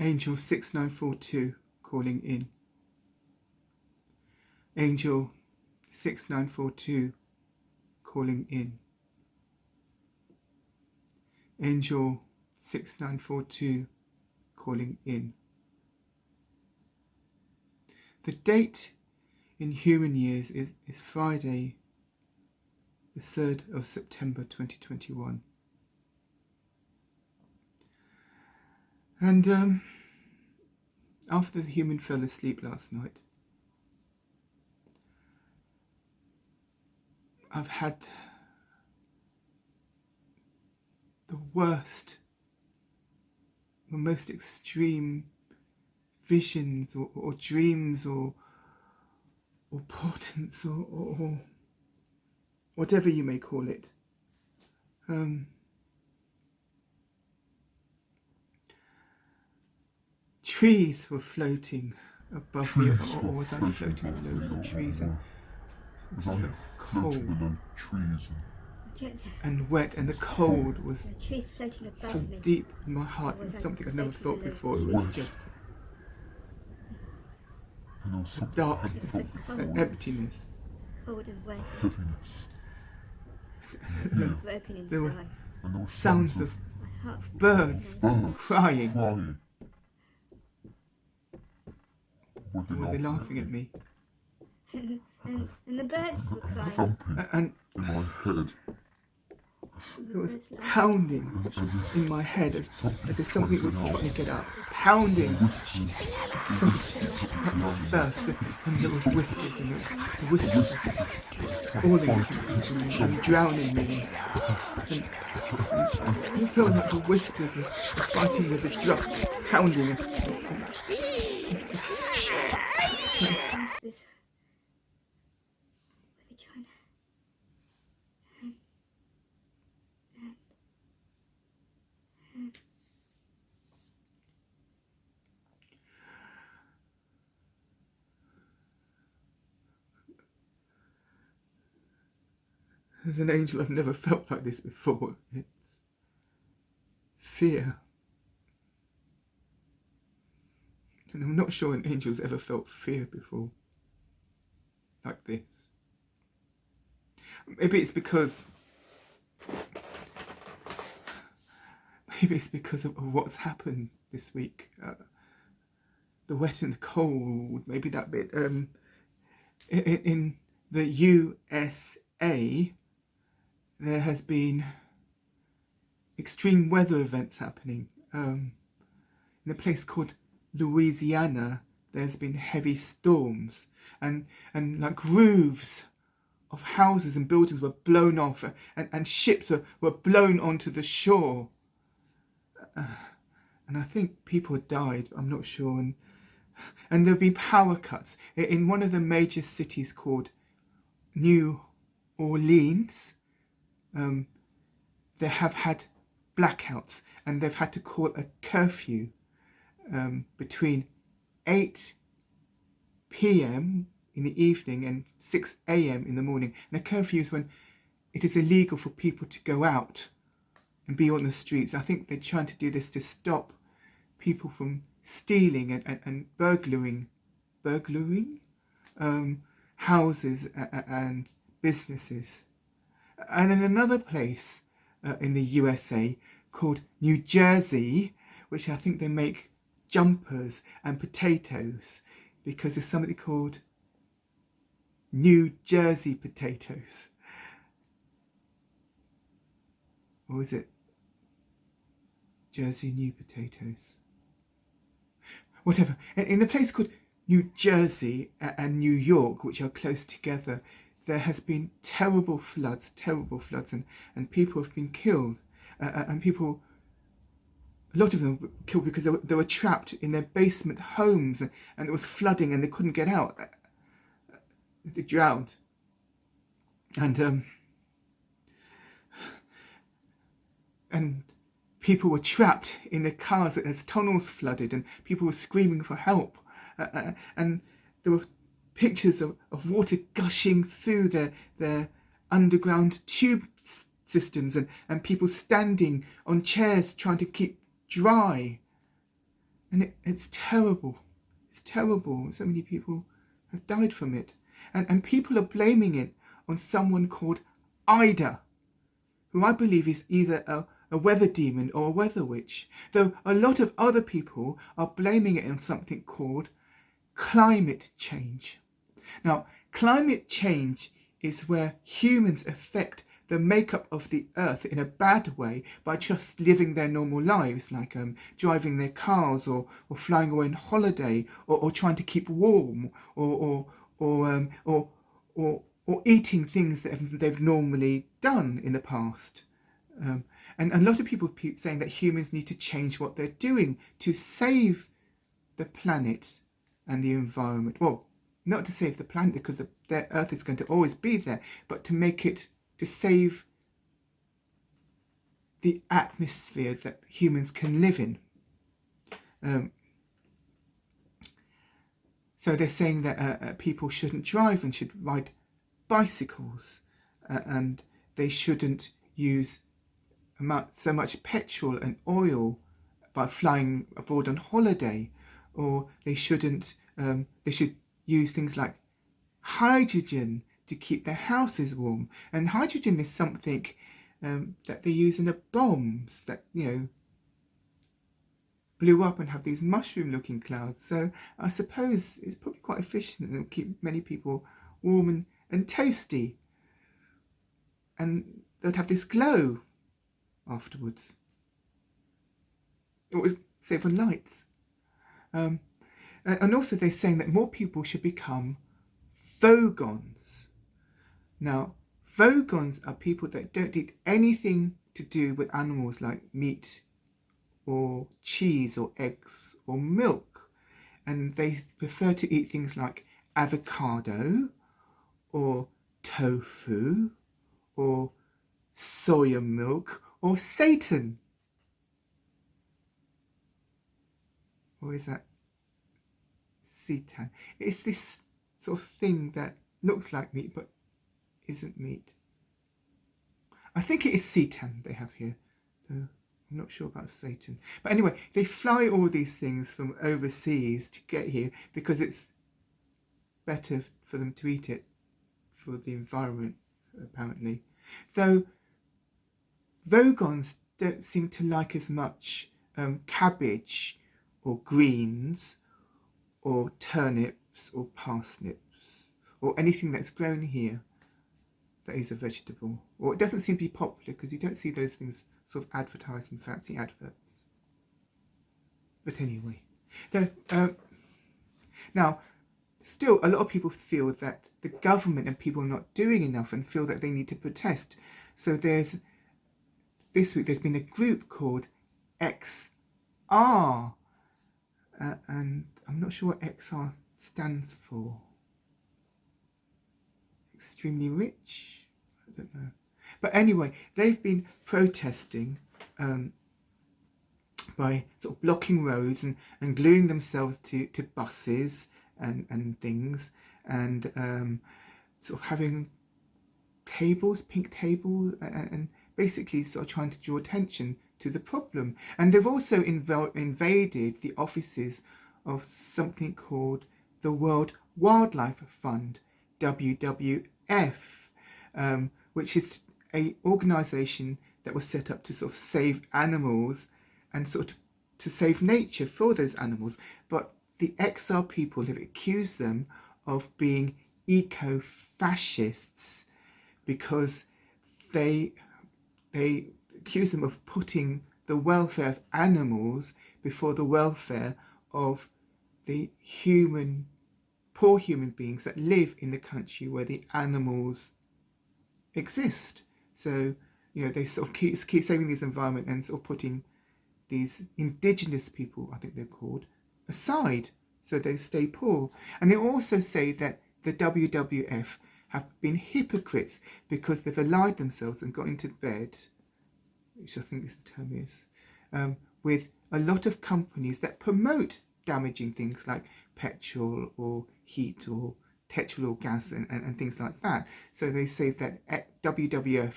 Angel-6942 calling in. Angel-6942 calling in. Angel-6942 calling in. The date in human years is Friday, the 3rd of September 2021. And after the human fell asleep last night, I've had the worst, the most extreme visions or dreams or portents or whatever you may call it. Trees were floating above me, or was I floating below the trees? And it was so cold and wet, and the cold was so deep in my heart. It was something I'd never felt before. It was just a darkness, an emptiness. There were sounds of birds crying. Were they laughing at me? And the birds were crying. And in my head. It was pounding in my head as if something was trying to get out. Pounding. Something burst, and there was whispers, and the whispers were falling and drowning me. And I felt like the whispers were fighting with the drum, pounding. As an angel, I've never felt like this before. It's fear. And I'm not sure an angel's ever felt fear before. Like this. Maybe it's because of what's happened this week. The wet and the cold, maybe that bit. In the USA, there has been extreme weather events happening. In a place called Louisiana, there's been heavy storms, and like roofs of houses and buildings were blown off, and ships were blown onto the shore. And I think people died, I'm not sure. And there'll be power cuts in one of the major cities called New Orleans. They have had blackouts, and they've had to call a curfew between 8 p.m. in the evening and 6 a.m. in the morning. And a curfew is when it is illegal for people to go out and be on the streets. I think they're trying to do this to stop people from stealing and burglaring houses and businesses. And in another place in the USA called New Jersey, which I think they make jumpers and potatoes, because there's something called New Jersey potatoes. Or is it Jersey New potatoes? Whatever. In a place called New Jersey and New York, which are close together, there has been terrible floods, and people have been killed. And people, a lot of them were killed because they were trapped in their basement homes, and it was flooding and they couldn't get out. They drowned. And people were trapped in their cars as tunnels flooded, and people were screaming for help. And there were pictures of water gushing through their underground tube systems, and people standing on chairs trying to keep dry. And it's terrible. It's terrible. So many people have died from it. And people are blaming it on someone called Ida, who I believe is either a weather demon or a weather witch, though a lot of other people are blaming it on something called climate change. Now, climate change is where humans affect the makeup of the earth in a bad way by just living their normal lives, like driving their cars or flying away on holiday or trying to keep warm or eating things that they've normally done in the past. And a lot of people saying that humans need to change what they're doing to save the planet and the environment. Well, not to save the planet because the Earth is going to always be there, but to make it, to save the atmosphere that humans can live in. So they're saying that people shouldn't drive and should ride bicycles, and they shouldn't use so much petrol and oil by flying abroad on holiday, or they shouldn't. They should use things like hydrogen to keep their houses warm. And hydrogen is something that they use in the bombs that blew up and have these mushroom-looking clouds. So I suppose it's probably quite efficient and it'll keep many people warm and toasty, and they'll have this glow afterwards. It was save on lights. And also they're saying that more people should become vegans. Now, vegans are people that don't eat anything to do with animals like meat or cheese or eggs or milk. And they prefer to eat things like avocado or tofu or soya milk or seitan. Or is that seitan? It's this sort of thing that looks like meat but isn't meat. I think it is seitan they have here. I'm not sure about seitan. But anyway, they fly all these things from overseas to get here because it's better for them to eat it for the environment, apparently. Though vegans don't seem to like as much cabbage or greens or turnips or parsnips or anything that's grown here that is a vegetable. Or it doesn't seem to be popular because you don't see those things sort of advertised in fancy adverts. But anyway, now still a lot of people feel that the government and people are not doing enough and feel that they need to protest. So this week there's been a group called XR, and I'm not sure what XR stands for. Extremely rich? I don't know. But anyway, they've been protesting by sort of blocking roads and gluing themselves to buses and things, and sort of having tables, pink tables, and basically sort of trying to draw attention to the problem. And they've also invaded the offices of something called the World Wildlife Fund, WWF, which is an organisation that was set up to sort of save animals and sort of to save nature for those animals. But the XR people have accused them of being eco-fascists because they accuse them of putting the welfare of animals before the welfare of the poor human beings that live in the country where the animals exist. So, they sort of keep saving this environment and sort of putting these indigenous people, I think they're called, aside so they stay poor. And they also say that the WWF have been hypocrites because they've allied themselves and got into bed, which I think is the term is, with a lot of companies that promote damaging things like petrol or heat or petrol or gas and things like that. So they say that WWF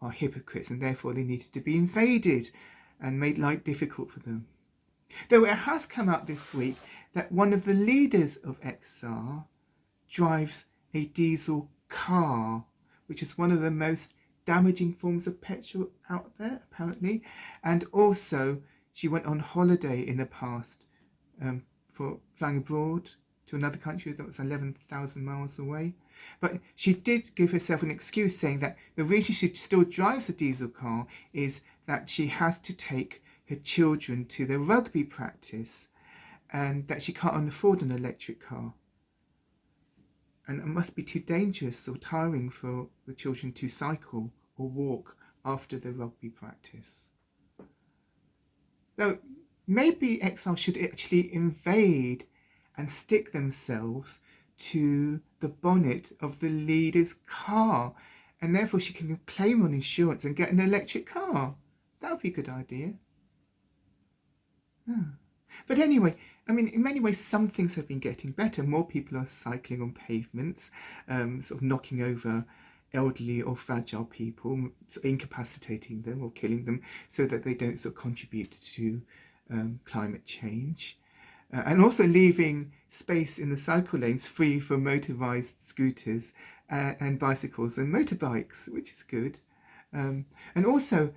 are hypocrites and therefore they needed to be invaded and made life difficult for them. Though it has come out this week that one of the leaders of XR drives a diesel car, which is one of the most damaging forms of petrol out there, apparently. And also, she went on holiday in the past for flying abroad to another country that was 11,000 miles away. But she did give herself an excuse, saying that the reason she still drives a diesel car is that she has to take her children to their rugby practice and that she can't afford an electric car. And it must be too dangerous or tiring for the children to cycle or walk after the rugby practice. Though maybe XR should actually invade and stick themselves to the bonnet of the leader's car, and therefore she can claim on insurance and get an electric car. That would be a good idea. Yeah. But anyway, I mean, in many ways, some things have been getting better. More people are cycling on pavements, sort of knocking over elderly or fragile people, sort of incapacitating them or killing them so that they don't sort of contribute to climate change. And also leaving space in the cycle lanes free for motorised scooters and bicycles and motorbikes, which is good. And also,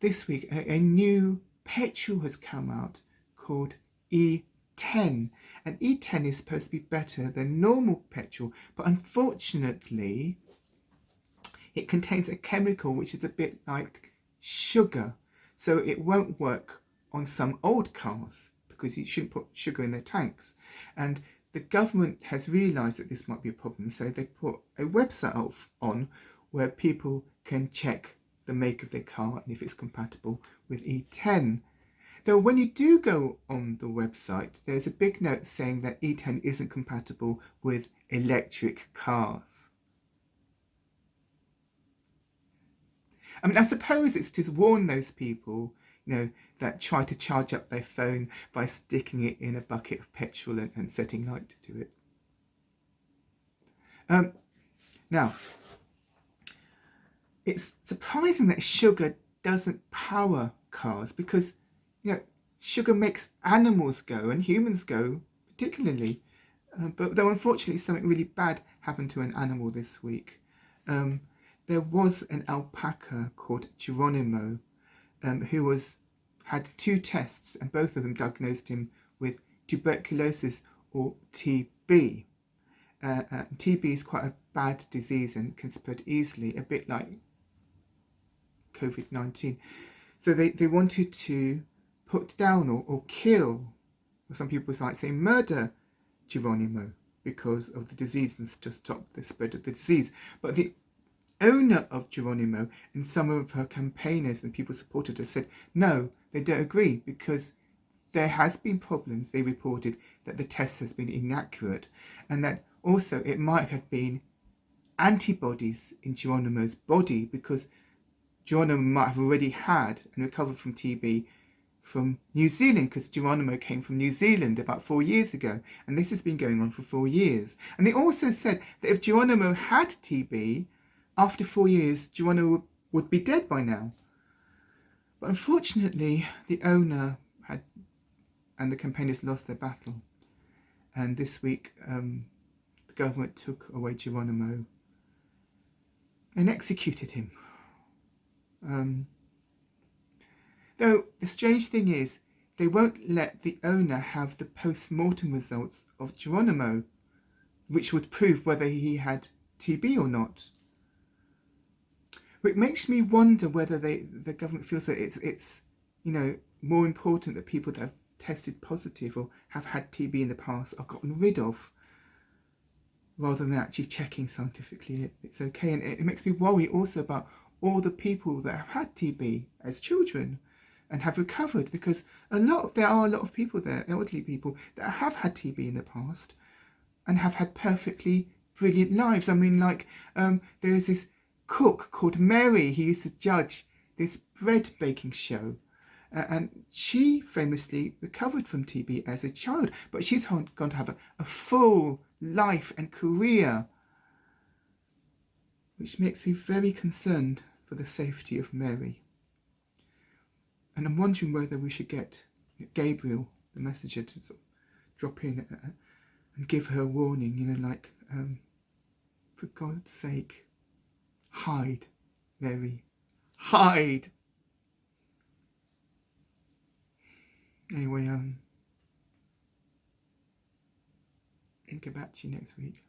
this week, a new petrol has come out called E10. And E10 is supposed to be better than normal petrol, but unfortunately, it contains a chemical which is a bit like sugar. So it won't work on some old cars because you shouldn't put sugar in their tanks. And the government has realised that this might be a problem, so they put a website on where people can check the make of their car and if it's compatible with E10. Though when you do go on the website, there's a big note saying that E10 isn't compatible with electric cars. I mean, I suppose it's to warn those people, that try to charge up their phone by sticking it in a bucket of petrol and setting light to it. Now, it's surprising that sugar doesn't power cars because, sugar makes animals go and humans go particularly. But though unfortunately something really bad happened to an animal this week. There was an alpaca called Geronimo who had 2 tests and both of them diagnosed him with tuberculosis or TB. TB is quite a bad disease and can spread easily, a bit like COVID-19. So they wanted to put down or kill, or some people might say murder, Geronimo because of the disease and to stop the spread of the disease. But the owner of Geronimo and some of her campaigners and people supported her said no, they don't agree because there has been problems. They reported that the test has been inaccurate and that also it might have been antibodies in Geronimo's body because Geronimo might have already had and recovered from TB from New Zealand because Geronimo came from New Zealand about 4 years ago and this has been going on for 4 years. And they also said that if Geronimo had TB, after 4 years, Geronimo would be dead by now. But unfortunately, the owner and the campaigners lost their battle. And this week, the government took away Geronimo and executed him. Though the strange thing is, they won't let the owner have the post-mortem results of Geronimo, which would prove whether he had TB or not. It makes me wonder whether the government feels that it's more important that people that have tested positive or have had TB in the past are gotten rid of, rather than actually checking scientifically it's okay. And it makes me worry also about all the people that have had TB as children and have recovered, because there are a lot of people there, elderly people, that have had TB in the past and have had perfectly brilliant lives. I mean, there's this cook called Mary who used to judge this bread baking show, and she famously recovered from TB as a child, but she's going to have a full life and career, which makes me very concerned for the safety of Mary. And I'm wondering whether we should get Gabriel, the messenger, to sort of drop in and give her a warning, you know, like, for God's sake, hide, Mary, hide. Anyway, I'll get back to you next week.